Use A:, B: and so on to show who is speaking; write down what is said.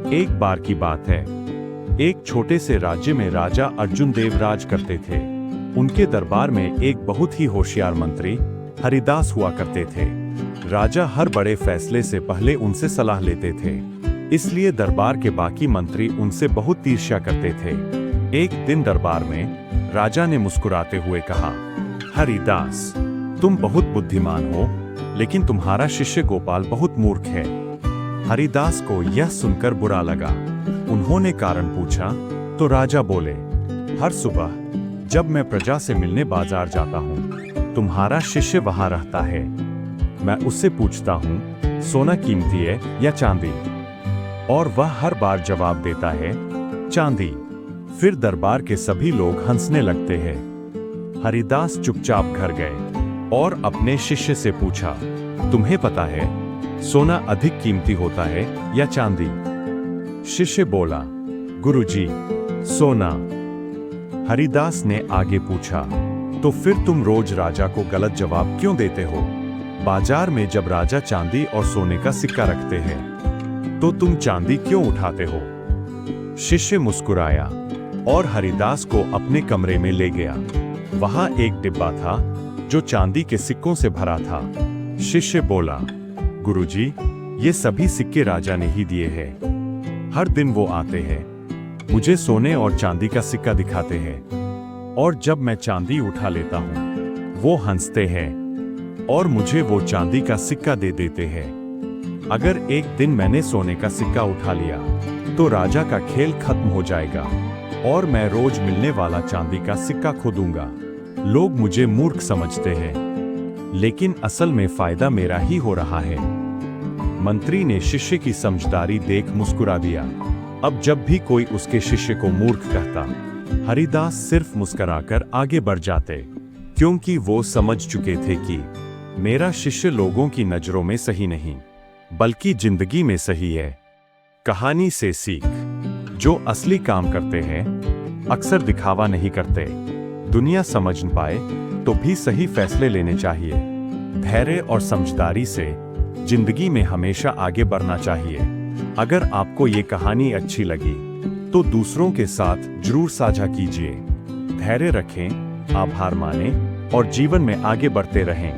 A: एक बार की बात है। एक छोटे से राज्य में राजा अर्जुन देव राज करते थे। उनके दरबार में एक बहुत ही होशियार मंत्री हरिदास हुआ करते थे। राजा हर बड़े फैसले से पहले उनसे सलाह लेते थे, इसलिए दरबार के बाकी मंत्री उनसे बहुत ईर्ष्या करते थे। एक दिन दरबार में राजा ने मुस्कुराते हुए कहा, हरिदास, तुम बहुत बुद्धिमान हो, लेकिन तुम्हारा शिष्य गोपाल बहुत मूर्ख है। हरिदास को यह सुनकर बुरा लगा। उन्होंने कारण पूछा तो राजा बोले, हर सुबह जब मैं प्रजा से मिलने बाजार जाता हूँ, तुम्हारा शिष्य वहां रहता है। मैं उससे पूछता हूँ, सोना कीमती है या चांदी, और वह हर बार जवाब देता है, चांदी। फिर दरबार के सभी लोग हंसने लगते हैं। हरिदास चुपचाप घर गए और अपने शिष्य से पूछा, तुम्हें पता है सोना अधिक कीमती होता है या चांदी? शिष्य बोला, गुरुजी, सोना। हरिदास ने आगे पूछा, तो फिर तुम रोज राजा को गलत जवाब क्यों देते हो? बाजार में जब राजा चांदी और सोने का सिक्का रखते हैं, तो तुम चांदी क्यों उठाते हो? शिष्य मुस्कुराया और हरिदास को अपने कमरे में ले गया। वहां एक डिब्बा था जो चांदी के सिक्कों से भरा था। शिष्य बोला, गुरुजी, ये सभी सिक्के राजा ने ही दिए हैं। हर दिन वो आते हैं, मुझे सोने और चांदी का सिक्का दिखाते हैं, और जब मैं चांदी उठा लेता हूँ, वो हंसते हैं और मुझे वो चांदी का सिक्का दे देते हैं। अगर एक दिन मैंने सोने का सिक्का उठा लिया, तो राजा का खेल खत्म हो जाएगा और मैं रोज मिलने वाला चांदी का सिक्का खो दूंगा। लोग मुझे मूर्ख समझते हैं, लेकिन असल में फायदा मेरा ही हो रहा है। मंत्री ने शिष्य की समझदारी देख मुस्कुरा दिया। अब जब भी कोई उसके शिष्य को मूर्ख कहता, हरिदास सिर्फ मुस्कुराकर आगे बढ़ जाते, क्योंकि वो समझ चुके थे कि मेरा शिष्य लोगों की नजरों में सही नहीं, बल्कि जिंदगी में सही है। कहानी से सीख, जो असली काम करते हैं अक्सर दिखावा नहीं करते। दुनिया समझ न पाए तो भी सही फैसले लेने चाहिए। धैर्य और समझदारी से जिंदगी में हमेशा आगे बढ़ना चाहिए। अगर आपको ये कहानी अच्छी लगी तो दूसरों के साथ जरूर साझा कीजिए। धैर्य रखें, आभार मानें और जीवन में आगे बढ़ते रहें।